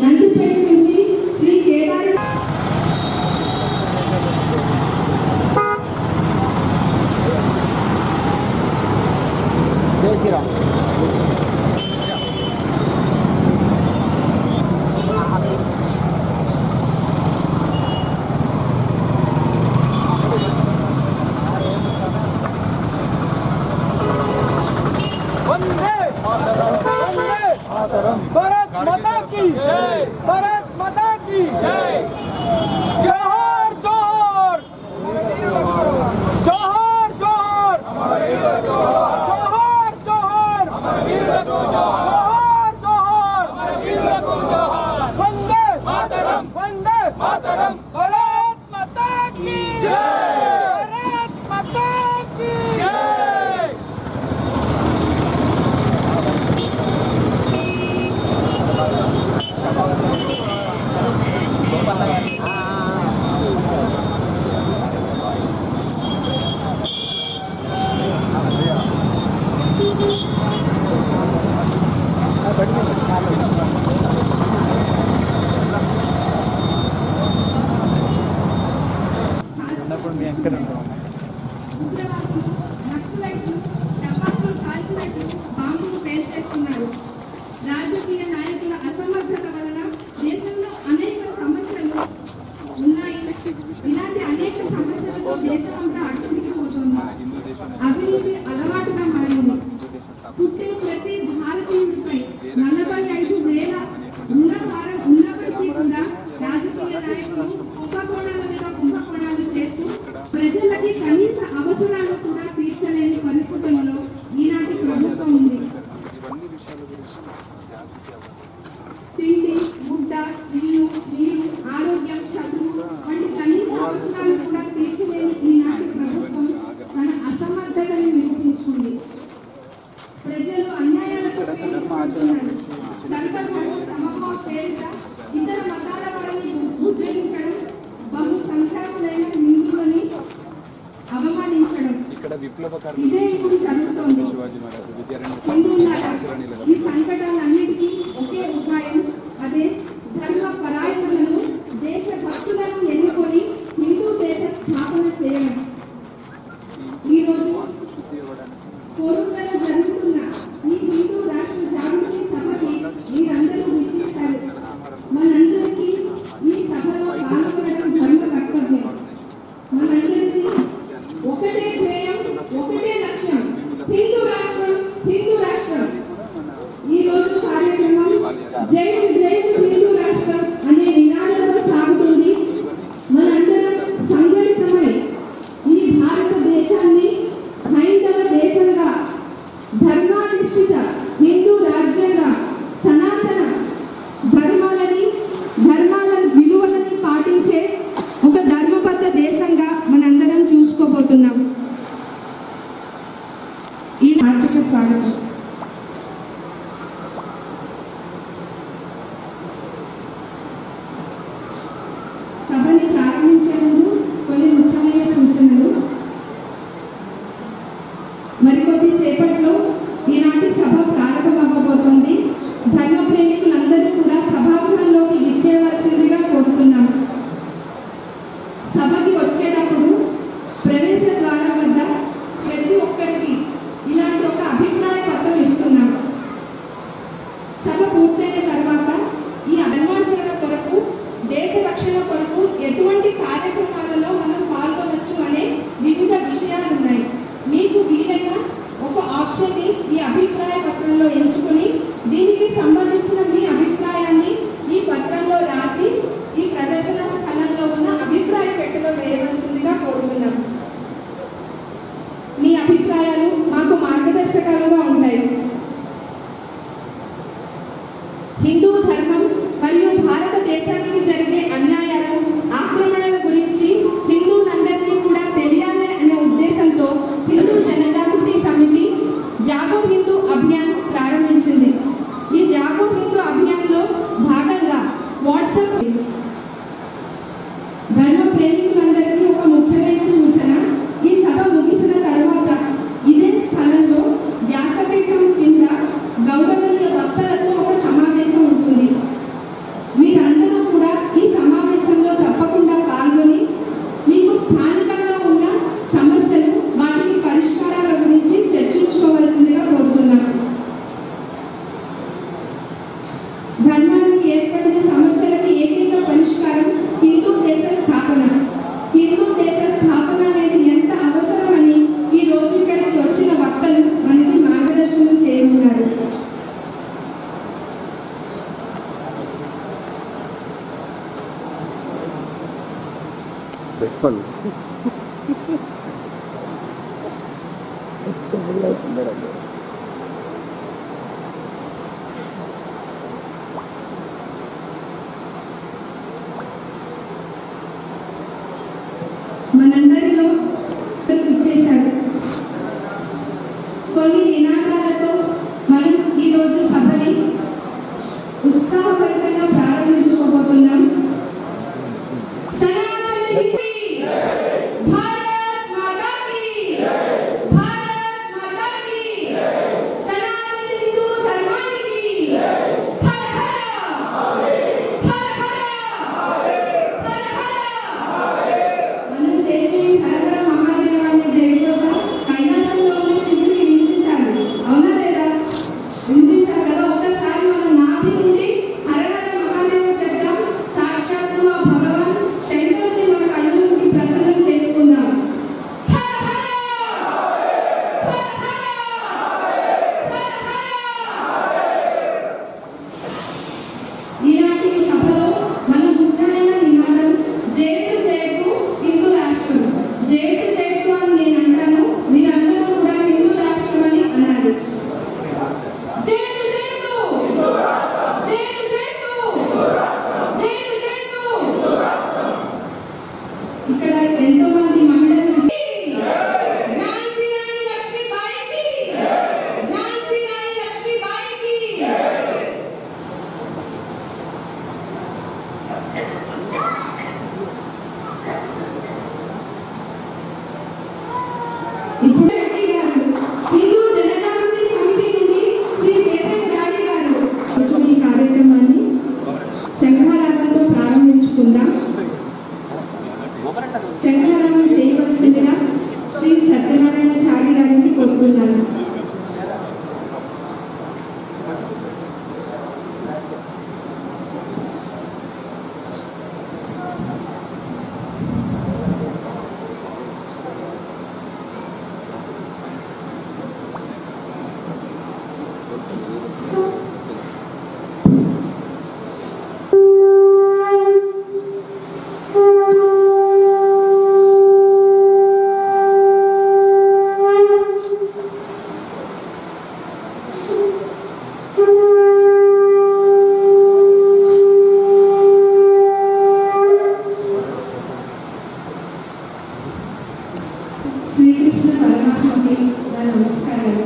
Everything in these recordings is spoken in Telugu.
నందిపేట నుంచి శ్రీ కేదారి भारत माता की जय, भारत माता की जय। जोहर जोहर जोहर जोहर जोहर जोहर जोहर वंदे मातरम, वंदे मातरम। भारत माता की जय, भारत माता की जय। రాజకీయ నాయకుల అసమర్థత వలన దేశంలో అనేక సమస్యలు ఉన్నాయి. ఇలాంటి అనేక సమస్యలతో దేశమంతా అట్టుడికిపోతుంది. అవినీతి అలవాటుగా మారింది. పుట్టే ప్రతి భారతీయుడిపై 45,000 ఉన్నవారం ఉన్నప్పటికీ కూడా రాజకీయ నాయకులు కుంభకోణాల మీద కుంభకోణాలు చేస్తూ ప్రజలకి కనీస అవసరాలు కూడా తీర్చలేని పరిస్థితుల్లో ఈనాటి ప్రభుత్వం ఉంది. తిండి, గుడ్డ, ఇల్లు, నీరు, ఆరోగ్యం, చదువు వంటి కనీస అవసరాలు కూడా తీర్చలేని ఈనాటి ప్రభుత్వం తన అసమర్థతని నిరూపించుకుంది. ప్రజలు అన్యాయాలకు పీడిస్తున్నారు. సంకల్పము సమభావ పేరిట ఇతర మతాల వారిని ఉద్ధరించడం, బహు సంఖ్యాకులైన హిందువులని అవమానించడం ఇదే ఇప్పుడు జరుగుతోంది. హిందువులారా, ఈ సంకటాలన్నిటికీ ఒకే ఉపాయం, అదే ధర్మ పరాయణులను, దేశ భక్తులను ఎన్నుకొని హిందూ దేశ స్థాపన చేయడం. ఈరోజు కోరుకలో జరుగుతున్న ఈ హిందూ రాష్ట్ర జాగృతి సభకి మీరందరూ విచ్చేశారు. మనందరికీ ఈ సభలో పాల్గొనడం ధర్మ కర్తవ్యం. మనందరికీ ఒకటే ధ్యేయం, ఒకటే లక్ష్యం, హిందూ రాష్ట్రం, హిందూ రాష్ట్రం. ఈ రోజు కార్యక్రమం జై జై హిందూ రాష్ట్రం అనే నినాదంతో సాగుతుంది. మనందరం సంఘటితమై ఈ భారతదేశాన్ని హైందవ దేశంగా, ధర్మాధిష్ఠిత హిందూ రాజ్యంగా, సనాతన ధర్మాల విలువలని పాటించే ఒక ధర్మబద్ధ దేశంగా మనందరం చూసుకోబోతున్నాం. ఈ ఆర్థిక స్వాగతం. సభని ప్రారంభించే ముందు కొన్ని ముఖ్యమైన సూచనలు. మరికొద్ది సేపట్లో ఈనాటి సభ ప్రారంభమవ్వబోతోంది. ధర్మ ప్రేమికులందరూ కూడా సభాగృహంలోకి విచ్చేయవలసిందిగా కోరుతున్నాం. సభకి వచ్చేటప్పుడు ప్రవేశ ద్వారం వద్ద ప్రతి ఒక్కరికి ఇలాంటి ఒక అభిప్రాయ పత్రం ఇస్తున్నాం. సభ పూర్తయిన తర్వాత ఈ ధర్మాచరణ కొరకు, దేశ రక్షణ కొరకు ఎటువంటి కార్యక్రమాలలో మనం పాల్గొనవచ్చు అనే వివిధ విషయాలు ఉన్నాయి. మీకు వీలైన ఒక ఆప్షన్ని ఈ అభిప్రాయ పత్రంలో ఎంచుకొని దీనికి సంబంధించిన మీ అభిప్రాయాన్ని ఈ పత్రంలో రాసి ఈ ప్రదర్శన స్థలంలో ఉన్న అభిప్రాయ పెట్టెలో వేయవలసిందిగా కోరుతున్నాం. మీ అభిప్రాయాలు మాకు మార్గదర్శకాలుగా ఉంటాయి. హిందూ ధర్మం మరియు భారతదేశానికి జరిగే అన్యాయాలు, ఆక్రమణల గురించి హిందువులందరినీ కూడా తెలియాలి అనే ఉద్దేశంతో హిందూ జనజాగృతి సమితి జాగో హిందూ అభియాన్ ప్రారంభించింది. ఈ జాగో హిందూ అభియాన్లో భాగంగా వాట్సాప్ ధర్మ ప్రేమికులందరికీ ఒక ముఖ్యమైన సూచన. ఈ సభ ముగిసిన తర్వాత ఇదే స్థలంలో వ్యాసపీఠం కింద గౌరవనీయ వక్తలతో ఒక సమావేశం ఉంటుంది. పెట్టుకోండి మనందరిలో ఇచ్చేశాడు. కొన్ని నినాదాలతో మనం ఈరోజు సభని ఉత్సాహభరితంగా ప్రారంభించుకోబోతున్నాం. భారత్ మాతా కీ భారత్ మాతా కీ సనాతన హిందూ ధర్మానికి హర హర హర హర మనం చేసే హర హర మహాదేవ అనే జయఘోష కైలాసంలో ఉన్న శివుడికి వినిపించాలి. అవునా లేదా? వినిపించాలి కదా. ఒక్కసారి మనం నాభి నుండి హర హర మహాదేవ చెప్తాం. సాక్షాత్తు ఆ భగవాన్ శంకరుని మన కళ్ళ నుండి ప్రసన్నం చేసుకుందాం. హర హర హర హర. ఈనాటి సభలో మన ముఖ్యమైన నినాదం జయతు జయతు హిందూ రాష్ట్రం. జయతు జయతు అని నేను అంటాను, మీరందరూ కూడా హిందూ రాష్ట్రం అని అనాలి. జయతు జయతు జయతు జయతు జయతు జయతు. ఇక్కడ ఎంతో మంది మహిళలు ఝాన్సీ రాణి లక్ష్మీబాయికి ఝాన్సీ రాణి లక్ష్మీబాయికి. ఇప్పుడు రెడ్డి గారు హిందూ జనజాగృతి సమితి నుండి శ్రీ చేతన్ గాడి గారు ఈ కార్యక్రమాన్ని శంఖారావంతో ప్రారంభించుకుందాం. శంఖారావం చేయవలసిందిగా శ్రీ సత్యనారాయణ చారి గారిని కోరుతున్నాను. శ్రీకృష్ణ పరమాత్మకి నా నమస్కారాలు.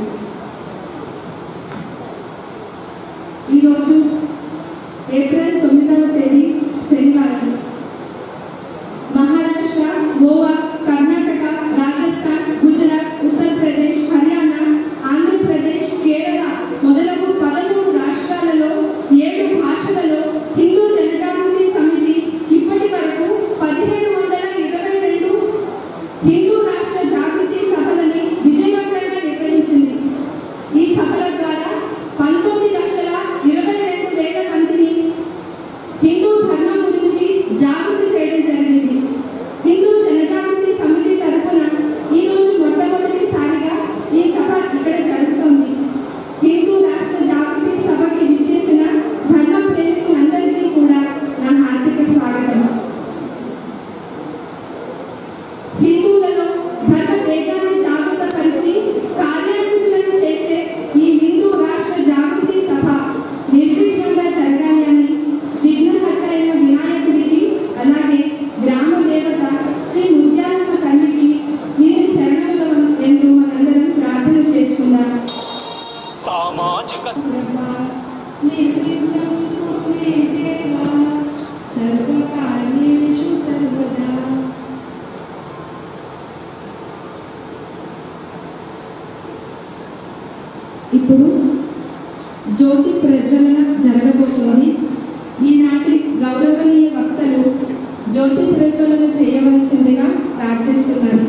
ఈరోజు ఏప్రిల్ 9వ తేదీ శనివారం. మహారాష్ట్ర, గోవా, కర్ణాటక, రాజస్థాన్, గుజరాత్, ఉత్తరప్రదేశ్, హర్యానా, ఆంధ్రప్రదేశ్, కేరళ మొదలగు 13 రాష్ట్రాలలో 7 భాషలలో హిందూ జనజాగృతి సమితి ఇప్పటి వరకు 1722 హిందూ రాష్ట్ర జాగృతి సభలని విజయవంతంగా నిర్వహించింది. ఈ సభల ద్వారా 19,22,000 మందిని హిందూ ధర్మం గురించి జాగృతి చేయడం జరిగింది. హిందూ జనజాగృతి సమితి తరఫున ఈరోజు మొట్టమొదటిసారిగా ఈ సభ ఇక్కడ జరుగుతోంది. హిందూ రాష్ట్ర జాగృతి సభకి విచ్చేసిన ధర్మ ప్రేమికులందరికీ కూడా నా హార్దిక స్వాగతం. హిందువులలో ధర్మ తేజాన్ని జాగృతపరిచి కార్యాన్వితులను చేసే ఈ హిందూ రాష్ట్ర జాగృతి సభ నిర్విఘ్నంగా జరగాలి అని విఘ్నహర్త అయిన వినాయకుడికి, అలాగే గ్రామ దేవత శ్రీ ముత్యాలమ్మ తల్లికి నేను శరణులు ఎంతో మనందరం ప్రార్థన చేసుకుందాం. సామాజిక నిర్విఘ్నం కుర్మే దేవా సర్వకార్యేషు సర్వదా. ఇప్పుడు జ్యోతి ప్రజ్వలన జరగబోతోంది. ఈనాటి గౌరవనీయ వక్తలు జ్యోతి ప్రజ్వలన చేయవలసిందిగా ప్రార్థిస్తున్నారు.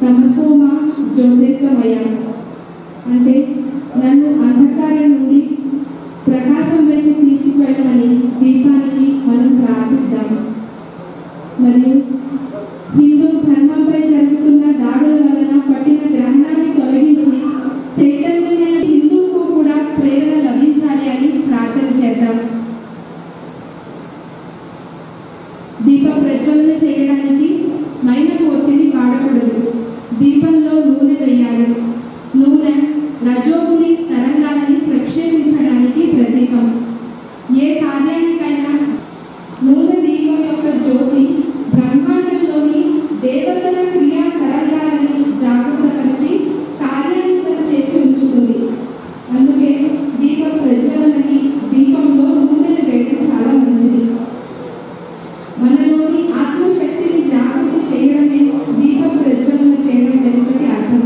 తమసోమ జ్యోతిర్గమయ అంటే నన్ను అంధకారం నుండి ప్రకాశం వైపు తీసుకువెళ్ళమని దీపానికి మనం ప్రార్థిద్దాం. మరియు హిందూ ధర్మంపై జరుగుతున్న దాడుల వలన పట్టిన గ్రహణాన్ని తొలగించి చైతన్యమైన హిందువుకు కూడా ప్రేరణ లభించాలి అని ప్రార్థన చేద్దాం. దీప ప్రజ్వలన చేయడానికి మైనపు ఒత్తిడి వాడకూడదు. దీపంలో నూనె వేయాలి. నూనె రజోగుని తరంగాలని ప్రక్షేపించడానికి ప్రతీకం. ఏ కార్యానికైనా నూనె దీపం యొక్క జ్యోతి బ్రహ్మాండంలోని దేవతల క్రియా తరంగాలని జాగృతపరిచి కార్యాన్వితం చేసి ఉంచుతుంది. అందుకే దీప ప్రజ్వలనకి దీపంలో నూనెను వేయడం చాలా మంచిది. మనలోని ఆత్మశక్తిని జాగృతి చేయడమే దీప ప్రజ్వలన చేయడం వెనుకటి అర్థం.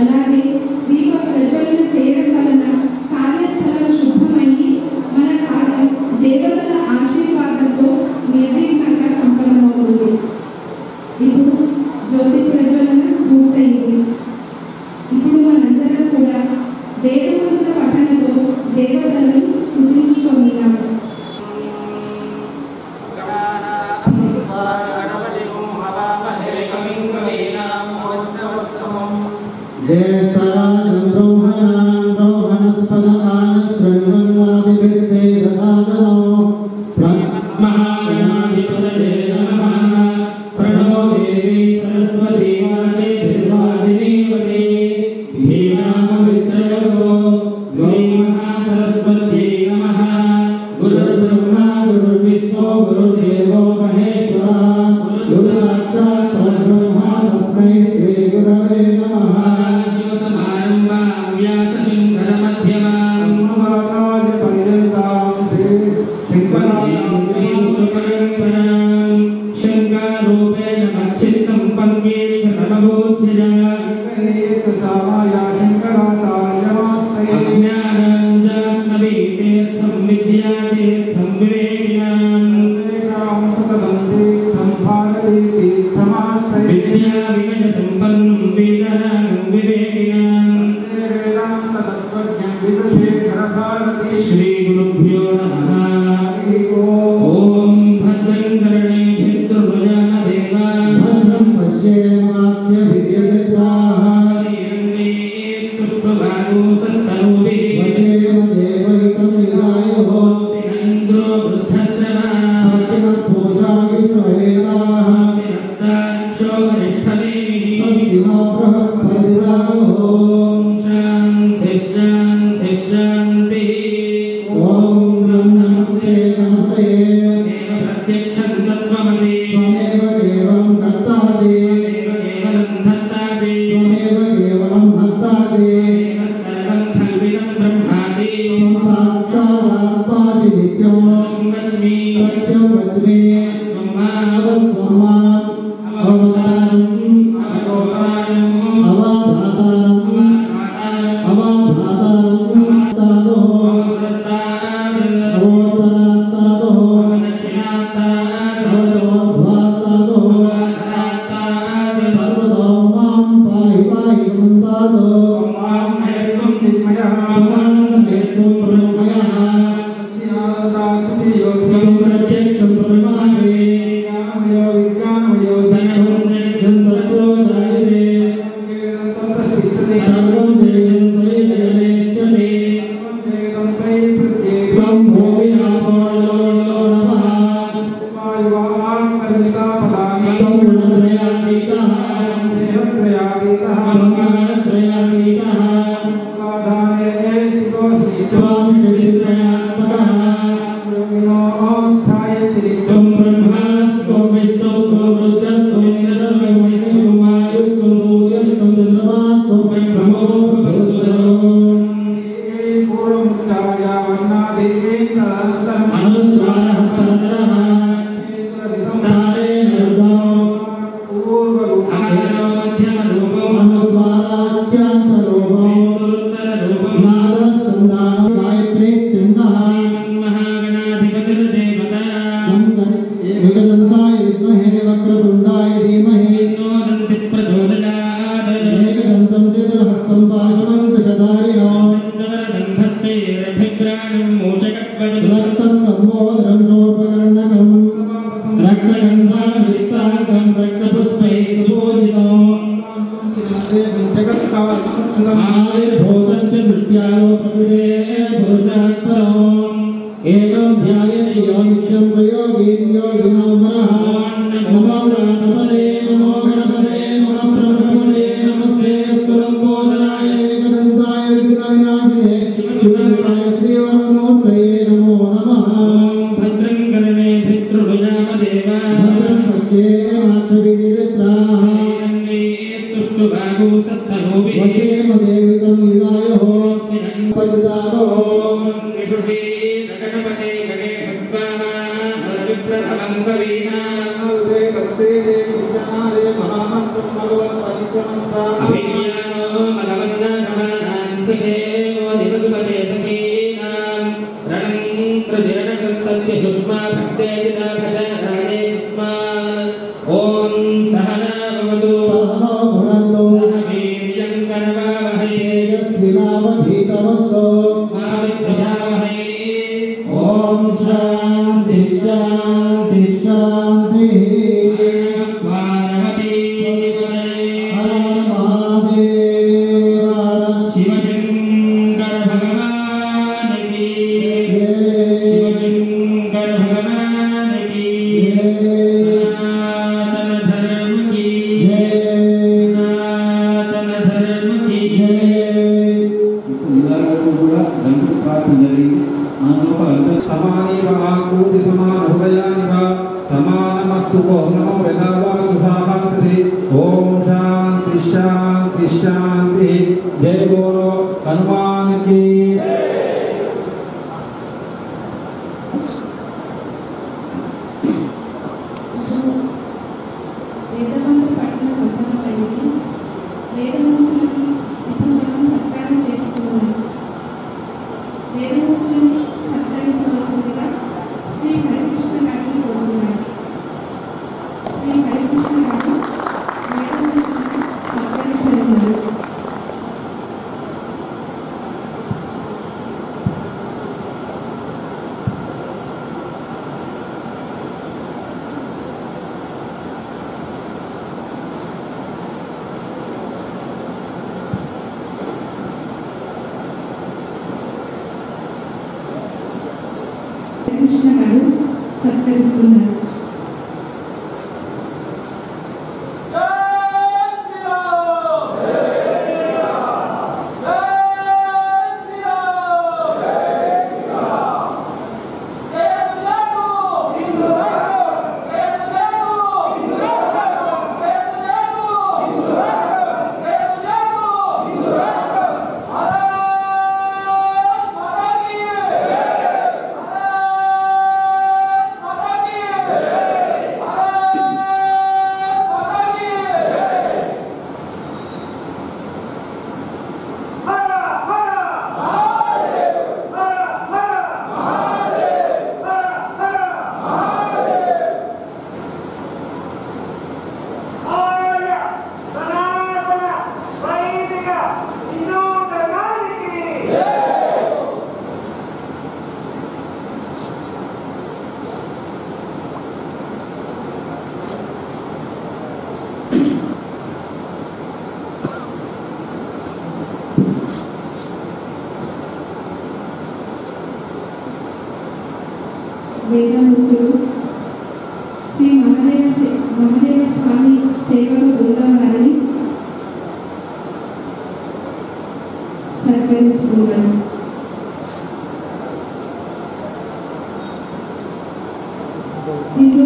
అలాగే దీప ప్రజ్వలన చేయడం వలన కార్యస్థలం శుభ్రమయ్యి మన కార్యం దేవతల ఆశీర్వాదంతో నిర్విఘ్నంగా సంపన్నమవుతుంది. ఇప్పుడు జ్యోతి ప్రజ్వలన పూర్తయింది. ఇప్పుడు మనందరం కూడా వేదమంత్ర పఠనతో దేవతలను స్తుతించుకుంటున్నాము. एकदन्ताय विद्महे वक्रतुण्डाय धीमहि तन्नो प्रचोदयात्। रक्तगन्धाभिक्ताकं रक्तपुष्पैः सुपूजितम् आविर्भूतस्य सृष्ट्यारो प्रकृतेः पुरुषात् परम् एकं ध्यायति यो नित्यं प्रयोगीं योगिनो मनः नमो रातपदे नमो गणपते नमो ब्रह्मपदे नमस्ते स्फुरम्बोधराय एकदन्ताय विघ्नविनाशिने शिवाय श्रीवरमूर्तये नमो नमः भद्रं कर्णे भितृभुजामदेव भद्रं पश्येमाक्षभिनिरत्राः स्तुष्टुभागो सस्तनोभि वचेमदेवितं विदायोः पतितावो निषुषे गणपते गणे भक्त्वा हरविप्रथमं कवीनां उदे कस्ते देवजारे महामन्त्रं भगवत्परिक्रमं अभिज्ञानो मलवन्नाथमानां सखेनो दिवसुपते सखीनां रणं प्रजनकं सत्यसुष्मा भक्ते पिता भजनादे स्मात् ॐ सहना भवतु सह वीर्यं करवावहै तेजस्विनावधीतमस्तु मा विद्विषावहै ॐ शान्ति शान्ति शान्तिः पार्वती हर महादेव शिवशङ्कर भगवान् की शिवशङ्कर भगवान् की सनातन धर्म की सनातन धर्म की समानीव आस्कूति समान हृदयानिव समानमस्तु को नमो वेदावा शुभाहाति ओम शांति शांति शांति जय बोलो हनुमान की వేదమంత్రి పట్టిన సంతానమైనది వేదమంత్రులకి ఇప్పుడు మనం సత్కారం చేసుకున్నాం వేదమంత్రులని సత్కరించవలసిందిగా శ్రీ హరికృష్ణ గారిని కోరుతున్నారు శ్రీ హరికృష్ణ గారు వేదమంత్రులని సత్కరించనున్నారు కృష్ణ గారు సత్కరిస్తున్నారు వేదమూర్తులు శ్రీ మహదేవ స్వామి సేవక బృందం వారిని సత్కరించుకున్నారు హిందూ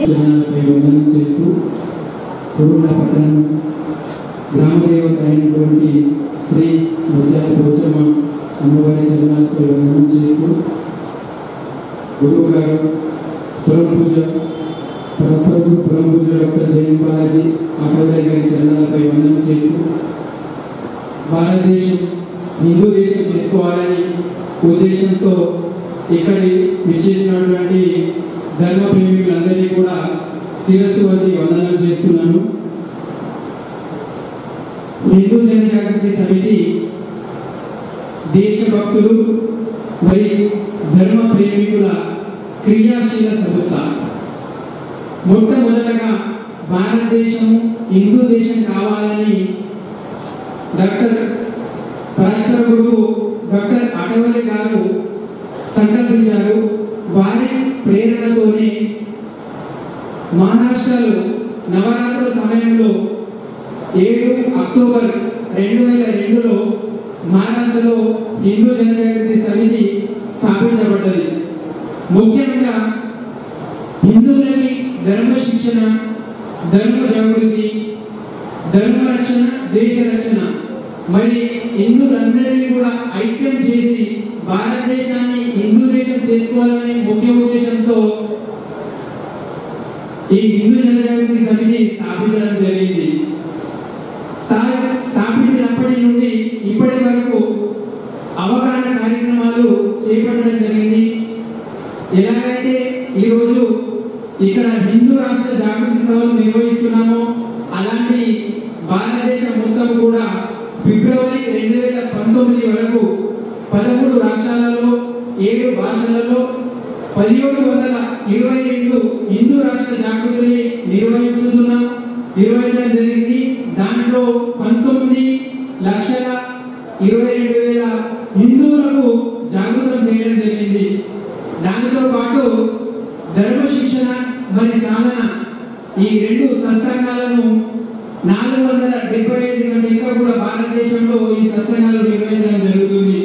జనాలపై వందనం చేస్తూ కొరుళ్ళ పట్టణం గ్రామదేవత అయినటువంటి శ్రీ ముత్యాల పోచమ్మ అమ్మవారి చరణాలపై వందనం చేస్తూ గురువు గారు పురం పూజ డాక్టర్ జయంత్ బాలాజీ అక్కడే గారి చరణాలపై వందనం చేస్తూ భారతదేశం హిందూ దేశం చేసుకోవాలని ఉద్దేశంతో ఇక్కడి విచ్చేసినటువంటి ధర్మ ప్రేమికులందరినీ కూడా శిరస్సు వచ్చి వందనాలు చేస్తున్నాను. హిందూ జనజాగృతి సమితి దేశభక్తులు మరి ధర్మ ప్రేమికుల క్రియాశీల సంస్థ. మొట్టమొదటగా భారతదేశము హిందూ దేశం కావాలని పరాత్పర గురువు డాక్టర్ అటవలే గారు సంకల్పించారు. వారి ప్రేరణతోనే మహారాష్ట్రలో నవరాత్రుల సమయంలో 7 అక్టోబర్ 2002లో మహారాష్ట్రలో హిందూ జనజాగృతి సమితి స్థాపించబడ్డది. ముఖ్యంగా హిందువులకి ధర్మ శిక్షణ, ధర్మ జాగృతి, ధర్మ రక్షణ, దేశ రక్షణ మరి హిందువులందరినీ కూడా ఐక్యం చేసి భారతదేశాన్ని హిందూ దేశం చేసుకోవాలనే ముఖ్య ఉద్దేశంతో ఈ హిందూ జనజాగృతి సమితి స్థాపించడం జరిగింది. స్థాపించినప్పటి నుండి ఇప్పటి వరకు అవగాహన కార్యక్రమాలు చేపట్టడం జరిగింది. ఎలాగైతే ఈరోజు ఇక్కడ హిందూ రాష్ట్ర జాగృతి సభలు నిర్వహిస్తున్నామో అలాంటి భారతదేశం మొత్తం కూడా ఫిబ్రవరి 2019 వరకు 13 రాష్ట్రాలలో 7 భాషలలో 1722 హిందూ రాష్ట్ర జాగృతిని నిర్వహించడం జరిగింది. దాంట్లో 19,22,000 హిందువులకు జాగృతం చేయడం జరిగింది. దానితో పాటు ధర్మ శిక్షణ మరి సాధన ఈ 2 సత్సంగాలను 475 కంటే ఎక్కువ కూడా భారతదేశంలో ఈ సత్సంగాలు నిర్వహించడం జరుగుతుంది.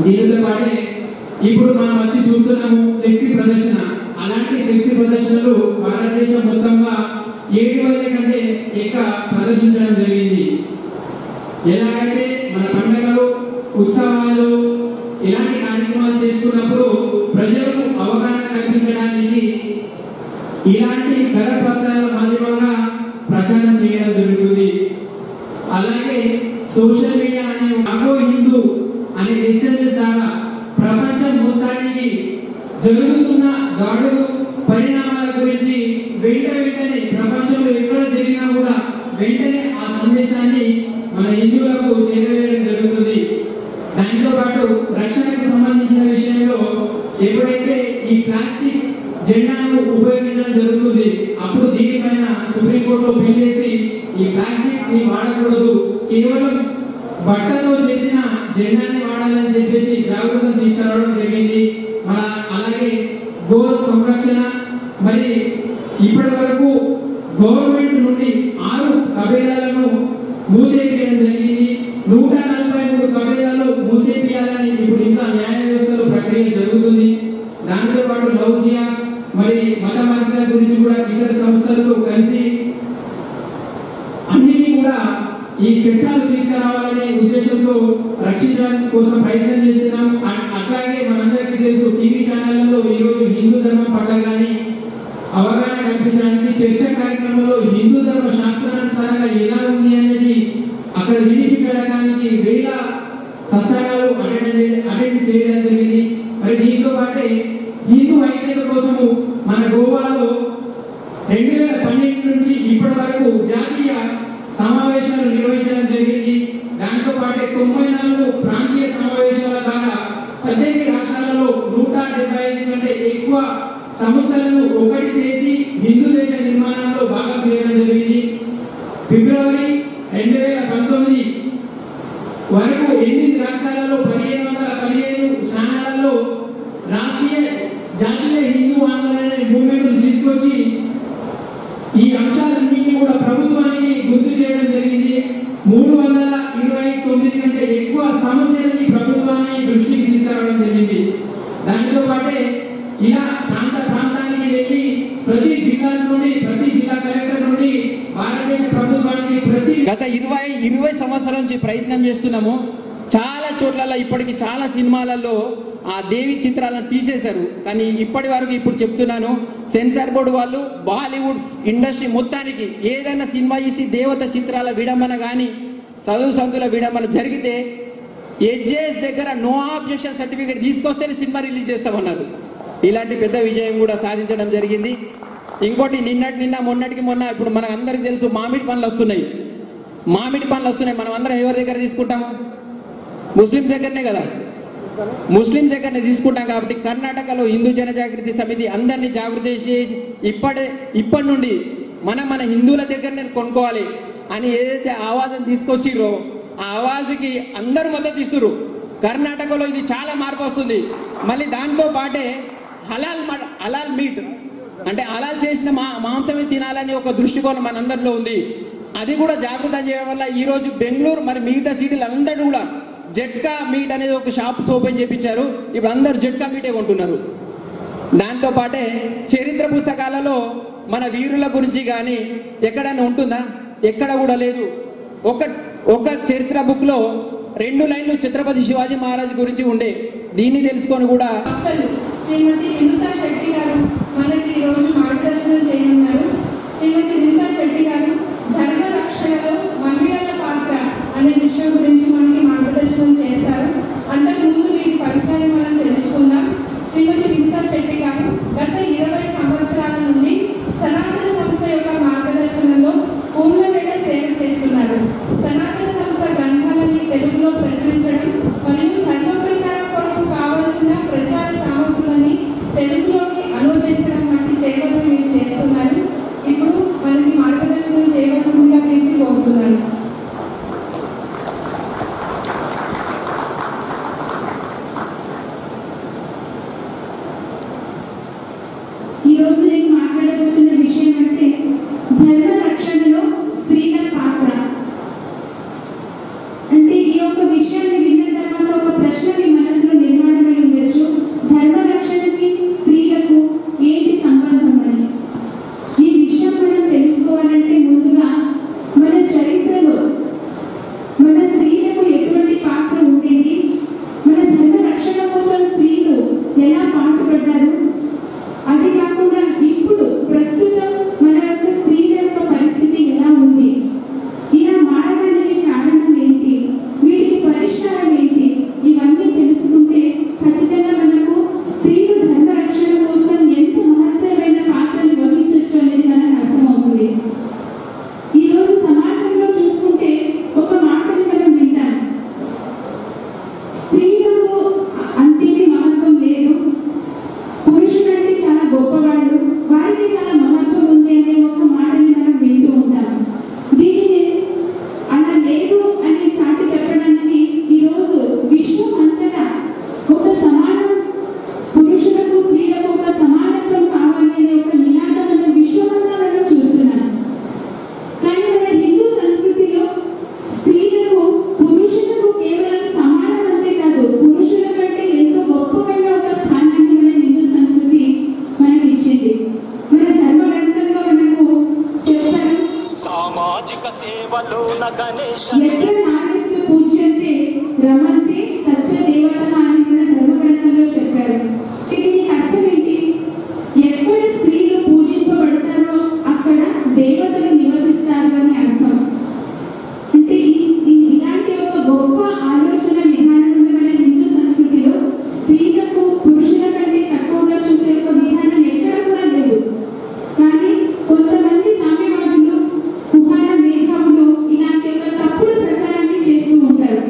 దీనితో పాటే ఇప్పుడు మనం వచ్చి చూస్తున్నాము ఫ్లెక్సీ ప్రదర్శన. అలాంటి ఫ్లెక్సీ ప్రదర్శనలు భారతదేశం మొత్తంగా 7,000 కంటే ఎక్కువ ప్రదర్శించడం జరిగింది. ఎలాగైతే మన పండుగలు, ఉత్సవాలు ఇలాంటి కార్యక్రమాలు చేసుకున్నప్పుడు ప్రజలకు అవగాహన కల్పించడానికి ఇలాంటి కరపత్రాల మాధ్యమంగా ప్రచారం చేయడం జరుగుతుంది. అలాగే సోషల్ మీడియా అనే అగో హిందూ అనే SMS ద్వారా ప్రపంచం మొత్తానికి జరుగుతున్న దాడులు పరిణామాల గురించి వెంటనే ప్రపంచంలో ఎక్కడ జరిగినా కూడా వెంటనే ఆ సందేశాన్ని మన హిందువులకు చేరవేయడం జరుగుతుంది. దానితో పాటు రక్షణకు సంబంధించిన విషయంలో ఎప్పుడైతే ఈ ప్లాస్టిక్ జెండాను ఉపయోగించడం జరుగుతుంది అప్పుడు దీనిపైన సుప్రీంకోర్టులో బిల్ చేసి ఈ ప్లాస్టిక్ ని వాడకూడదు, కేవలం బట్టతో చేసిన జెండాని వాడాలని చెప్పేసి జాగ్రత్తలు తీసుకురావడం జరిగింది. అలాగే గో సంరక్షణ మరి ఇప్పటి వరకు గవర్నమెంట్ నుండి 6 కబేలాలను మూసేయడం జరిగింది. 143 కబేలాలు మూసేయాలని ఇప్పుడు ఇంకా న్యాయ వ్యవస్థలో ప్రక్రియ జరుగుతుంది. దానితో పాటు లవ్ జిహాద్ మరి మత మార్గాల గురించి కూడా ఇతర సంస్థలతో కలిసి అన్నిటి కూడా ఈ చట్టాలు తీసుకురావాలనే ఉద్దేశంతో రక్షించడానికి కోసం ప్రయత్నం చేస్తున్నాం. అట్లాగే మనందరికీ తెలుసు టీవీ ఛానళ్లలో ఈరోజు హిందూ ధర్మం పట్ల కానీ అవగాహన కల్పించడానికి చర్చా కార్యక్రమంలో హిందూ ధర్మ శాస్త్రానుసారంగా ఎలా ఉంది అనేది అక్కడ వినిపించడానికి 1000 సత్సంగాలు అటెండ్ చేయడం జరిగింది. మరి దీంతో పాటే హిందూ ఐక్యత కోసము మన గోవాలో 2012 నుంచి ఇప్పటి వరకు జాతీయ సమావేశాలు నిర్వహించడం జరిగింది. దాంతో పాటు 94 ప్రాంతీయ సమావేశాల ద్వారా 18 రాష్ట్రాలలో 175 కంటే ఎక్కువ సంస్థలను ఒకటి చేసి హిందూ దేశ నిర్మాణంలో భాగం చేయడం జరిగింది. ఫిబ్రవరి 2019 వరకు 8 రాష్ట్రాలలో 1515 స్థానాలలో జాతీయ హిందూ ఆందోళన మూవ్మెంట్ తీసుకొచ్చి ఈ అంశాలన్నింటినీ కూడా ప్రభుత్వానికి గుర్తు చేయడం జరిగింది. 329 కంటే ఎక్కువ సమస్యలని ప్రభుత్వాన్ని దృష్టికి తీసుకురావడం జరిగింది. దానితో పాటే ఇలా ప్రాంతానికి వెళ్ళి ప్రతి జిల్లాలో నుండి ప్రతి జిల్లా కలెక్టర్ నుండి భారతదేశ ప్రభుత్వానికి గత 20 సంవత్సరాల నుంచి ప్రయత్నం చేస్తున్నాము. చాలా చోట్ల ఇప్పటికి చాలా సినిమాలలో ఆ దేవి చిత్రాలను తీసేశారు. కానీ ఇప్పటి వరకు ఇప్పుడు చెప్తున్నాను, సెన్సార్ బోర్డు వాళ్ళు బాలీవుడ్ ఇండస్ట్రీ మొత్తానికి ఏదైనా సినిమా చేసి దేవత చిత్రాల విడంబన కానీ చదువు సందుల విడంబన జరిగితే HJS దగ్గర నో ఆబ్జెక్షన్ సర్టిఫికేట్ తీసుకొస్తేనే సినిమా రిలీజ్ చేస్తామన్నారు. ఇలాంటి పెద్ద విజయం కూడా సాధించడం జరిగింది. ఇంకోటి మొన్నటికి మొన్న ఇప్పుడు మనకు అందరికీ తెలుసు మామిడి పండ్లు వస్తున్నాయి. మనం అందరం ఎవరి దగ్గర తీసుకుంటాము? ముస్లిం దగ్గరనే కదా, ముస్లిం దగ్గరనే తీసుకుంటాం. కాబట్టి కర్ణాటకలో హిందూ జనజాగృతి సమితి అందరినీ జాగృతి చేసి ఇప్పటి నుండి మన హిందువుల దగ్గరనే కొనుక్కోవాలి అని ఏదైతే ఆవాజం తీసుకొచ్చిరో ఆ ఆవాజుకి అందరూ మద్దతు ఇస్తున్నారు. కర్ణాటకలో ఇది చాలా మార్పు వస్తుంది. మళ్ళీ దాంతో పాటే హలాల్ మీట్ అంటే హలాల్ చేసిన మాంసమే తినాలని ఒక దృష్టికోణం మనందరిలో ఉంది. అది కూడా జాగృతం చేయడం వల్ల ఈరోజు బెంగళూరు మరి మిగతా సిటీలు అందరూ కూడా జట్కా మీట్ అనేది ఒక షాప్స్ ఓపెన్ చేయించారు. ఇప్పుడు అందరు జట్కా మీటే కొంటున్నారు. దాంతో పాటే చరిత్ర పుస్తకాలలో మన వీరుల గురించి కానీ ఎక్కడైనా ఉంటుందా? ఎక్కడ కూడా లేదు. ఒక చరిత్ర బుక్ లో 2 లైన్లు ఛత్రపతి శివాజీ మహారాజ్ గురించి ఉండే. దీన్ని తెలుసుకొని కూడా శ్రీమతి వినుతా శెట్టి గారు మనకి ఈరోజు మార్గదర్శనం చేయనున్నారు. శ్రీమతి వినుతా శెట్టి గారు ధర్మ రక్షణలో మహిళల పాత్ర అనే విషయం గురించి మనకి మార్గదర్శనం చేస్తారు. అంతకుముందు వీరి పరిచయం మనం తెలుసుకుందాం. శ్రీమతి వినుతా శెట్టి గారు గత 20 సంవత్సరాల నుండి సనాతన సంస్థ యొక్క మార్గదర్శనంలో పూర్ణవేళ సేవ చేస్తున్నారు. సనాతన సంస్థ గ్రంథాలని తెలుగులో ప్రచురించడం మరియు ధర్మ ప్రచారం కొరకు కావలసిన ప్రచార సామగ్రులని తెలుగులోకి అనువదించడం వంటి సేవలు వీరు చేస్తున్నారు. ఇప్పుడు మనకి మార్గదర్శనం చేయవలసిందిగా వీరికి కోరుతున్నాను. ఈరోజు నేను మాట్లాడబోతున్న విషయం అంటే ధర్మ రక్షణలో స్త్రీల పాత్ర. అంటే ఈ యొక్క విషయాన్ని విన్న తర్వాత ఒక ప్రశ్న మీ మనసులో నిర్మాణమై ఉండొచ్చు, ధర్మ రక్షణకి స్త్రీలకు ఏంటి సంబంధం అని. ఈ విషయం మనం తెలుసుకోవాలంటే ముందుగా మన చరిత్రలో మన స్త్రీలకు ఎటువంటి పాత్ర ఉండేది, మన ధర్మ రక్షణ కోసం స్త్రీలు ఎలా పాటుపడ్డారు, అది కాకుండా ఇప్పుడు ప్రస్తుతం మన యొక్క స్త్రీల యొక్క పరిస్థితి ఎలా ఉంది, ఇలా మారడానికి కారణం ఏంటి, వీటికి పరిష్కారం ఏంటి, ఇవన్నీ తెలుసుకుంటే ఖచ్చితంగా మనకు స్త్రీలు ధర్మ రక్షణ కోసం ఎంత మహత్తరమైన పాత్రని వహించవచ్చు అనేది మనకు అర్థమవుతుంది. ఈరోజు సమాజంలో చూసుకుంటే ఒక మాటని మనం వింటాం, స్త్రీలకు అంతేమి మహత్వం లేదు, పురుషులంటే చాలా గొప్పవాళ్ళు, వారికి చాలా మహత్వం ఉంది అనే ఒక మాటని మనం వింటూ ఉంటాం. దీనిని అలా లేదు అని చాటి చెప్పడానికి ఈరోజు విశ్వం అంతటా ఒక సమానం, పురుషులకు స్త్రీలకు ఒక సమానత్వం కావాలి అనే ఒక నినాదం మనం విశ్వమంతా మనం చూస్తున్నాం. కానీ మన హిందూ సంస్కృతిలో స్త్రీలకు పురుషులకు కేవలం సమానం అంతే కాదు, పురుషుల కంటే ఎంతో గొప్పమైన ఒక స్థానాన్ని మన హిందూ సంస్కృతి మనకి ఇచ్చింది. మన ధర్మ గ్రంథంలో మనకు చెప్తారు, సామాజిక సేవలోన గణేశ ఎక్కడ నారిస్తూ పూజ్యంతే రమంతే తత్ర దేవతః అని మన ధర్మ గ్రంథంలో చెప్పారు. దీనికి అర్థం ఏంటి? ఎక్కడ స్త్రీలు పూజింపబడతారో అక్కడ దేవతలు నివసిస్తారు అని అర్థం. అంటే ఇలాంటి ఒక గొప్ప ఆలోచన విధానం ఉంది మన హిందూ సంస్కృతిలో. స్త్రీలకు పురుషుల కంటే తక్కువగా చూసే ఒక విధానం ఎక్కడ కూడా లేదు. కానీ కొంతమంది సామ్యవాదులు, కుహార మేధావులు ఇలాంటి ఒక తప్పుడు ప్రచారాన్ని చేస్తూ ఉంటారు.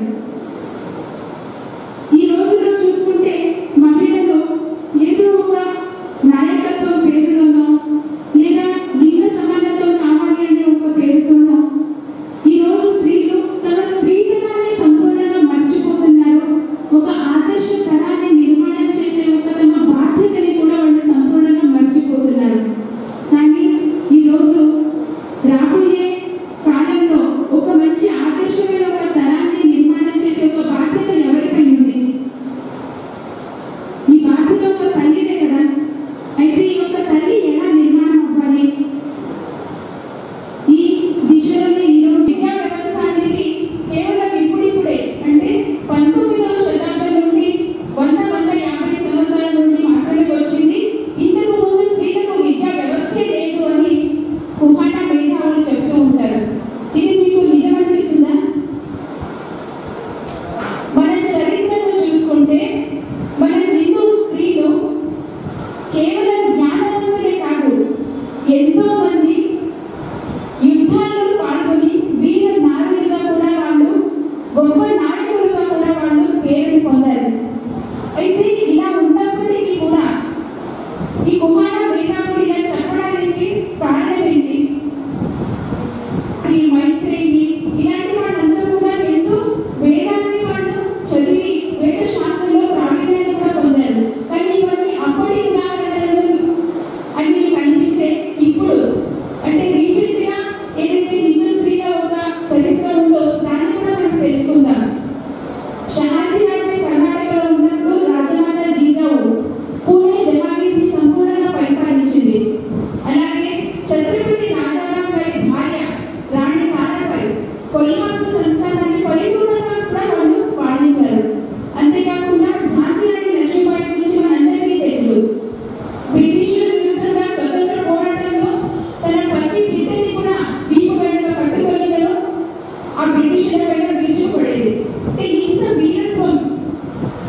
పైన విరుచుకుపడేది. అంటే ఇంత వీరత్వం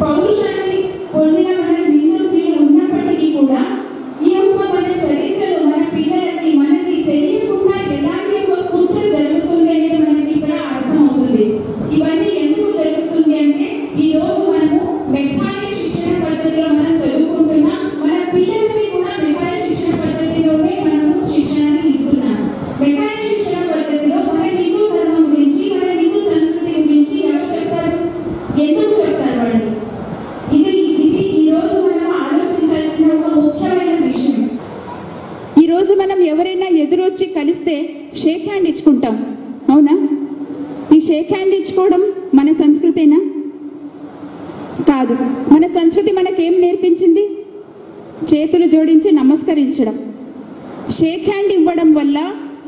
పౌరుషాన్ని పొందిన మన హిందూ స్త్రీలు ఉన్నప్పటికీ కూడా ఈ యొక్క మన చరిత్రలో మన పిల్లలకి మనకి తెలియకుండా ఎలాంటి ఒక కుట్ర జరుగుతుంది అనేది మనకి ఇక్కడ అర్థమవుతుంది. ఇవన్నీ ఎందుకు జరుగుతుంది అంటే ఈ రోజు మనము మెకానిక్ శిక్షణ పద్ధతిలో మనం చదువుకుంటున్నాం. మన పిల్లలకి కూడా మెకానిక్ శిక్షణ పద్ధతిలోనే మనము శిక్షణని ఇస్తున్నాం. మెకానిక్ శిక్షణ పద్ధతిలో మన హిందూ ధర్మం గురించి మన హిందూ సంస్కృతి గురించి ఎవరు చెప్తారు, ఎందుకు చెప్తారు వాళ్ళు? ఇది ఈ రోజు మనం ఆలోచించాల్సిన ఒక ముఖ్యమైన విషయం. ఈ రోజు మనం ఎవరైనా ఎదురొచ్చి కలిస్తే షేక్ హ్యాండ్ ఇచ్చుకుంటాం, అవునా? ఈ షేక్ హ్యాండ్ ఇచ్చుకోవడం మన సంస్కృతేనా? కాదు. మన సంస్కృతి మనకేం నేర్పించింది? చేతులు జోడించి నమస్కరించడం. షేక్ హ్యాండ్ ఇవ్వడం వల్ల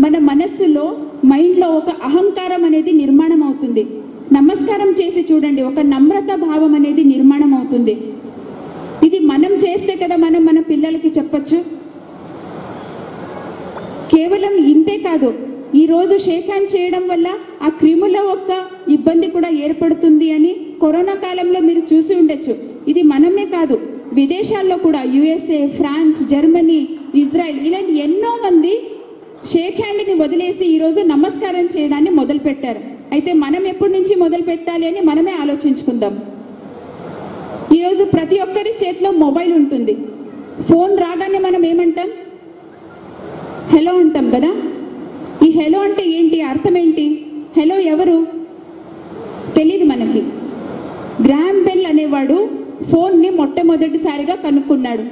మన మనస్సులో మైండ్లో ఒక అహంకారం అనేది నిర్మాణం అవుతుంది. నమస్కారం చేసి చూడండి, ఒక నమ్రత భావం అనేది నిర్మాణం అవుతుంది. ఇది మనం చేస్తే కదా మనం మన పిల్లలకి చెప్పచ్చు. కేవలం ఇంతే కాదు, ఈ రోజు షేక్ హ్యాండ్ చేయడం వల్ల ఆ క్రిముల యొక్క ఇబ్బంది కూడా ఏర్పడుతుంది అని కరోనా కాలంలో మీరు చూసి ఉండొచ్చు. ఇది మనమే కాదు, విదేశాల్లో కూడా USA, ఫ్రాన్స్, జర్మనీ, ఇజ్రాయెల్ ఇలాంటి ఎన్నో మంది షేక్ హ్యాండ్ని వదిలేసి ఈరోజు నమస్కారం చేయడాన్ని మొదలు పెట్టారు. అయితే మనం ఎప్పటి నుంచి మొదలు పెట్టాలి అని మనమే ఆలోచించుకుందాం. ఈరోజు ప్రతి ఒక్కరి చేతిలో మొబైల్ ఉంటుంది. ఫోన్ రాగానే మనం ఏమంటాం? హలో అంటాం కదా. ఈ హలో అంటే ఏంటి, అర్థం ఏంటి? హలో ఎవరు తెలియదు మనకి. గ్రామ్ బెల్ అనేవాడు ఫోన్ని మొట్టమొదటిసారిగా కనుక్కున్నాడు.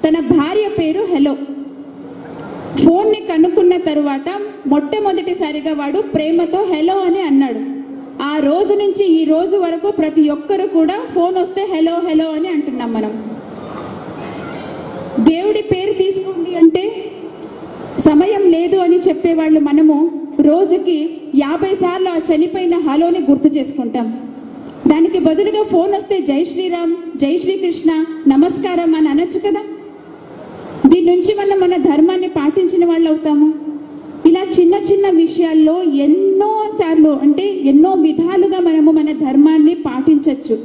తన భార్య పేరు హలో. ఫోన్ని కనుక్కున్న తరువాత మొట్టమొదటిసారిగా వాడు ప్రేమతో హలో అని అన్నాడు. ఆ రోజు నుంచి ఈ రోజు వరకు ప్రతి ఒక్కరు కూడా ఫోన్ వస్తే హలో హలో అని అంటున్నాం మనం. దేవుడి పేరు తీసుకోండి అంటే సమయం లేదు అని చెప్పేవాళ్ళు మనము రోజుకి 50 సార్లు ఆ చనిపోయిన హలోని గుర్తు చేసుకుంటాం. దానికి బదులుగా ఫోన్ వస్తే జై శ్రీరామ్, జై శ్రీకృష్ణ, నమస్కారం అని అనొచ్చు కదా. దీని నుంచి మనం మన ధర్మాన్ని పాటించిన వాళ్ళు అవుతాము. ఇలా చిన్న చిన్న విషయాల్లో ఎన్నో సార్లు అంటే ఎన్నో విధాలుగా మనము మన ధర్మాన్ని పాటించవచ్చు.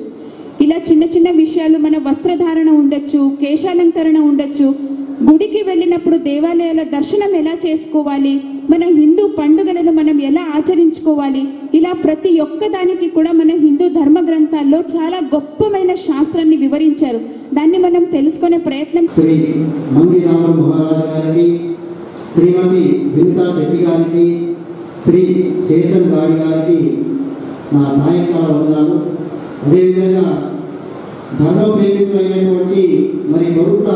ఇలా చిన్న చిన్న విషయాలు, మన వస్త్రధారణ ఉండొచ్చు, కేశాలంకరణ ఉండొచ్చు, గుడికి వెళ్ళినప్పుడు దేవాలయాల దర్శనం ఎలా చేసుకోవాలి, మన హిందూ పండుగలను మనం ఎలా ఆచరించుకోవాలి, ఇలా ప్రతి ఒక్క దానికి కూడా మన హిందూ ధర్మ గ్రంథాల్లో చాలా గొప్పమైన శాస్త్రాన్ని వివరించారు. దాన్ని మనం తెలుసుకునే ప్రయత్నం. శ్రీ మంగి రామ మహారాజు గారికి, శ్రీమతి వినితా శెట్టి గారికి, శ్రీ శేషన్ గాడి గారికి నా సాయంకాల వందనాలు. అదేవిధంగా ధర్మ ప్రేమికులైనటువంటి మరి కొరుట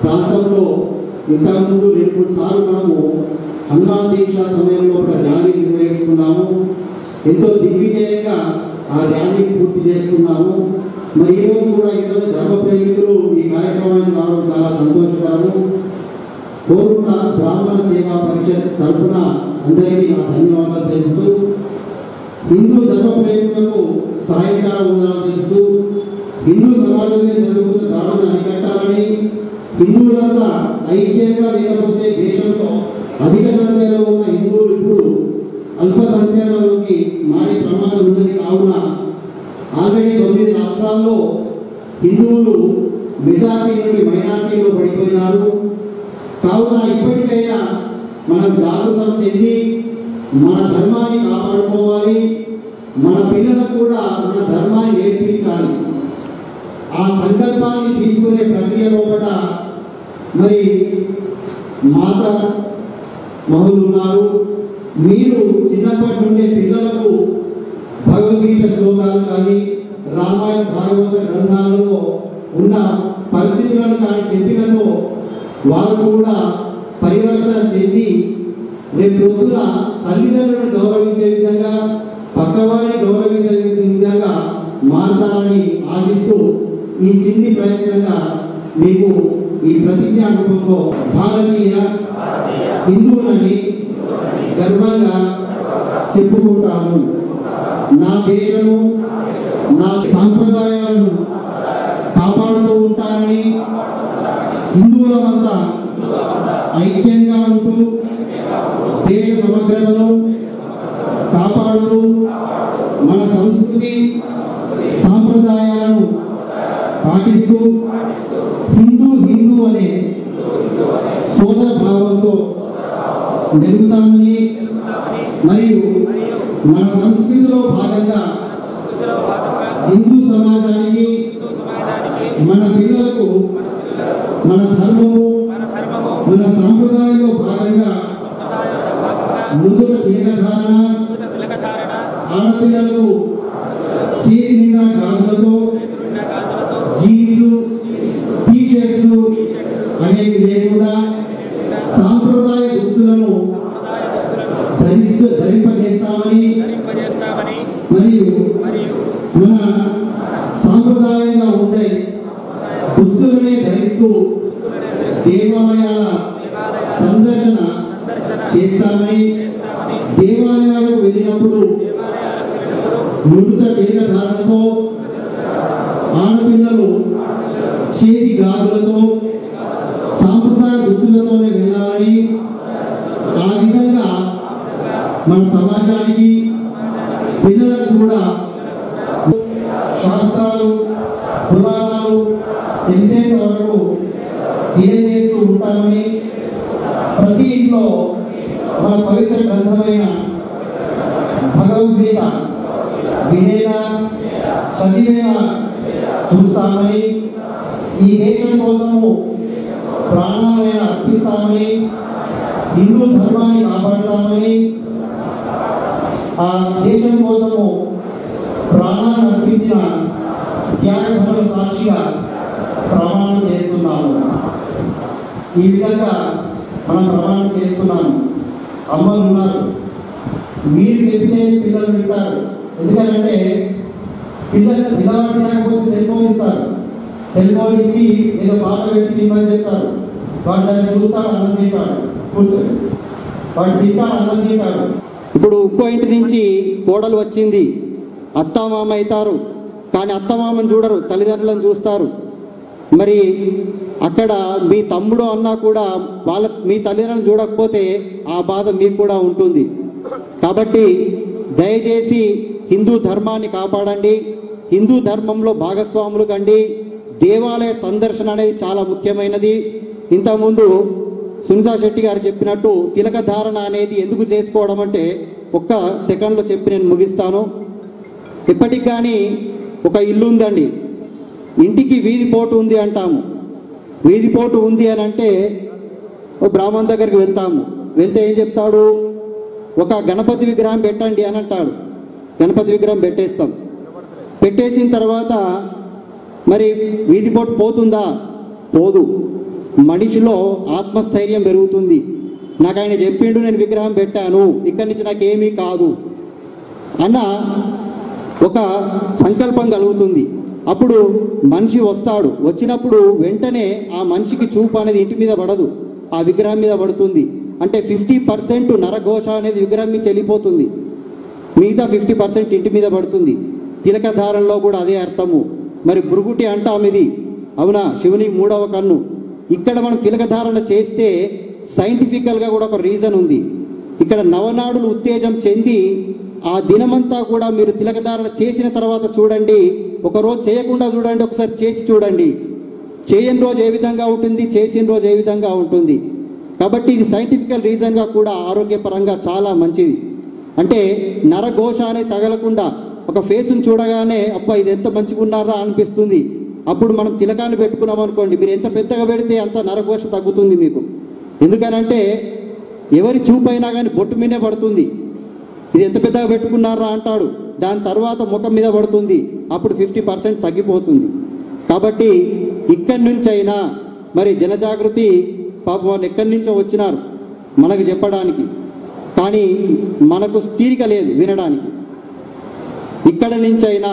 ప్రాంతంలో ఇంతకుముందు 2-3 సార్లు మనము హనుమాన్ దీక్ష సమయంలో ఒక ర్యాలీ నిర్వహిస్తున్నాము. ఎంతో దిగ్విజయంగా ఆ ర్యాలీ పూర్తి చేసుకున్నాము. మరి ఈరోజు కూడా ఇతర ధర్మ ప్రేమికులు ఈ కార్యక్రమానికి రావడం చాలా సంతోషకరము. కోరుట బ్రాహ్మణ సేవా పరిషత్ తరఫున అందరికీ నా ధన్యవాదాలు తెలుపుతూ, హిందూ ధర్మ ప్రేమికులకు సాయంకాల వందనాలు తెలుపుతూ, హిందూ సమాజంలో జరుగుతున్న దాడులను అరికట్టాలని, హిందువులంతా ఐక్యంగా లేకపోతే దేశంలో అధిక సంఖ్యలో ఉన్న హిందువులు ఇప్పుడు అల్ప సంఖ్యలోకి మారే ప్రమాదం ఉన్నది. కావున ఆల్రెడీ 9 రాష్ట్రాల్లో హిందువులు మెజారిటీ నుండి మైనారిటీలో పడిపోయినారు. కావున ఇప్పటికైనా మనం జాగృతం చెంది మన ధర్మాన్ని కాపాడుకోవాలి, మన పిల్లలకు కూడా మన ధర్మాన్ని నేర్పించాలి. ఆ సంకల్పాన్ని తీసుకునే ప్రక్రియ లోపల మరి మాత మహులు ఉన్నారు. మీరు చిన్నప్పటి నుండే పిల్లలకు భగవద్గీత శ్లోకాలు కానీ రామాయణ భాగవత గ్రంథాలలో ఉన్న పరిస్థితులను కానీ చెప్పినతో వారు కూడా పరివర్తన చెంది రేపు రోజున తల్లిదండ్రులను గౌరవించే విధంగా, పక్కవారిని గౌరవించే విధంగా మారతారని ఆశిస్తూ ఈ చిన్ని ప్రయత్నంగా మీకు ఈ ప్రతిజ్ఞా రూపంలో భారతీయ హిందువులని గర్వంగా చెప్పుకుంటాను. నా దేశము, నా సాంప్రదాయాలను కాపాడుతూ ఉంటానని, హిందువులమంతా ఐక్యంగా ఉంటూ దేశ సమగ్రతను కాపాడుతూ సంస్కృతి సాంప్రదాయాలను పాటిస్తూ హిందూ అనే సోదర భావంతో మెరుగుతామని మరియు మన సంస్కృతిలో భాగంగా హిందూ సమాజానికి మన పిల్లలకు మన ధర్మము మన సాంప్రదాయంలో భాగంగా ముందుల తిలకధారణ ఆడపిల్లలకు చేతి నిండా గాజులతో జీన్స్ టీషర్ట్స్ అనేవి లేకుండా సాంప్రదాయ దుస్తులను ధరింపజేస్తామని మరియు మన సాంప్రదాయంగా ఉండే దుస్తులనే ధరిస్తూ దేవాలయాల సందర్శన చేస్తామని దేవాలయాలకు వెళ్ళినప్పుడు నుడుత వేదధారణతో ఆడపిల్లలు చేతి గాజులతో సాంప్రదాయ దుస్తులతోనే వెళ్ళాలని ఆ విధంగా మన సమాజానికి పిల్లలకు కూడా శాస్త్రాలు పురాణాలు తెలిసేంత వరకు తెలియజేస్తూ ఉంటామని ప్రతి ఇంట్లో మన పవిత్ర గ్రంథమైన భగవద్గీత వినేలా చదివేలా చూస్తామని ఈ దేశం కోసము ప్రాణాలను అర్పిస్తామని హిందూ ధర్మాన్ని కాపాడుతామని ఆ దేశం కోసము ప్రాణాలను అర్పించిన త్యాగధనుల సాక్షిగా ప్రమాణం చేస్తున్నాము. ఈ విధంగా మనం ప్రమాణం చేస్తున్నాము. అమ్మలు ఉన్నారు, మీరు చెప్తే పిల్లలు వింటారు. ఎందుకంటే పిల్లలు పిల్లవాడు లేకపోతే సెల్ ఫోన్ ఇస్తారు. సెల్ ఫోన్ ఇచ్చి ఏదో పాట పెట్టి తిమ్మని చెప్తారు. వాడు దాన్ని చూస్తాడు, అన్నం తింటాడు, కూర్చొని వాడు తింటాడు, అన్నం తింటాడు. ఇప్పుడు ఇంకో ఇంటి నుంచి కోడలు వచ్చింది, అత్తమామ అవుతారు. కానీ అత్తమామను చూడరు, తల్లిదండ్రులను చూస్తారు. మరి అక్కడ మీ తమ్ముడు అన్నా కూడా మీ తల్లిదండ్రులను చూడకపోతే ఆ బాధ మీకు కూడా ఉంటుంది. కాబట్టి దయచేసి హిందూ ధర్మాన్ని కాపాడండి, హిందూ ధర్మంలో భాగస్వాములు కండి. దేవాలయ సందర్శన అనేది చాలా ముఖ్యమైనది. ఇంతకుముందు సునీతా శెట్టి గారు చెప్పినట్టు తిలక ధారణ అనేది ఎందుకు చేసుకోవడం అంటే ఒక్క సెకండ్లో చెప్పి నేను ముగిస్తాను. ఇప్పటికి కానీ ఒక ఇల్లు ఉందండి, ఇంటికి వీధి పోటు ఉంది అంటాము. వీధి పోటు ఉంది అని అంటే ఓ బ్రాహ్మణ్ దగ్గరికి వెళ్తాము. వెళ్తే ఏం చెప్తాడు, ఒక గణపతి విగ్రహం పెట్టండి అని అంటాడు. గణపతి విగ్రహం పెట్టేస్తాం. పెట్టేసిన తర్వాత మరి వీధి పోటు పోతుందా? పోదు. మనిషిలో ఆత్మస్థైర్యం పెరుగుతుంది. నాకు ఆయన చెప్పిండు, నేను విగ్రహం పెట్టాను, ఇక్కడి నుంచి నాకేమీ కాదు అన్న ఒక సంకల్పం కలుగుతుంది. అప్పుడు మనిషి వస్తాడు. వచ్చినప్పుడు వెంటనే ఆ మనిషికి చూపు అనేది ఇంటి మీద పడదు, ఆ విగ్రహం మీద పడుతుంది. అంటే 50% నరఘోష అనేది విగ్రహం మీద చెల్లిపోతుంది, మిగతా 50% ఇంటి మీద పడుతుంది. తిలకధారంలో కూడా అదే అర్థము. మరి భృగుటి అంటాం ఇది, అవునా? శివుని 3వ కన్ను. ఇక్కడ మనం తిలకధారణ చేస్తే సైంటిఫికల్గా కూడా ఒక రీజన్ ఉంది. ఇక్కడ నవనాడులు ఉత్తేజం చెంది ఆ దినమంతా కూడా మీరు తిలకధారణ చేసిన తర్వాత చూడండి, ఒకరోజు చేయకుండా చూడండి, ఒకసారి చేసి చూడండి. చేయని రోజు ఏ విధంగా ఉంటుంది, చేసిన రోజు ఏ విధంగా ఉంటుంది. కాబట్టి ఇది సైంటిఫికల్ రీజన్గా కూడా ఆరోగ్యపరంగా చాలా మంచిది. అంటే నరఘోష అనేది తగలకుండా ఒక ఫేస్ని చూడగానే అబ్బా ఇది ఎంత మంచిగా ఉన్నారా అనిపిస్తుంది. అప్పుడు మనం తిలకాన్ని పెట్టుకున్నాం అనుకోండి, మీరు ఎంత పెద్దగా పెడితే అంత నరఘోష తగ్గుతుంది మీకు. ఎందుకనంటే ఎవరి చూపైనా కానీ బొట్టు మీదే పడుతుంది. ఇది ఎంత పెద్దగా పెట్టుకున్నారా అంటాడు, దాని తర్వాత ముఖం మీద పడుతుంది, అప్పుడు 50% తగ్గిపోతుంది. కాబట్టి ఇక్కడి నుంచి అయినా మరి జనజాగృతి, పాపం వాళ్ళు ఎక్కడి నుంచో వచ్చినారు మనకు చెప్పడానికి, కానీ మనకు తీరిక లేదు వినడానికి. ఇక్కడి నుంచైనా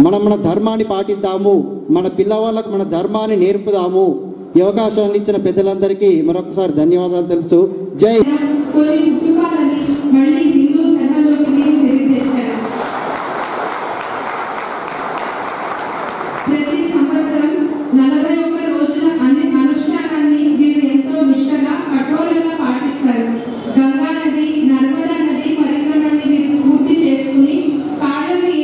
మనం మన ధర్మాన్ని పాటిద్దాము, మన పిల్లవాళ్ళకు మన ధర్మాన్ని నేర్పుదాము. ఈ అవకాశాన్ని ఇచ్చిన పెద్దలందరికీ మరొకసారి ధన్యవాదాలు తెలుపుతూ జై. కొన్ని కుటుంబాలని మళ్ళీ హిందూ ధర్మంలోకి చేర్చారు. ప్రతి సంవత్సరం 41 రోజుల అనుష్ఠానాన్ని వీరు ఎంతో నిష్ఠగా కఠోరంగా పాటిస్తారు. గంగా నది, నర్మదా నది పరిక్రమణని వీరు పూర్తి చేసుకుని కాళ్ళకి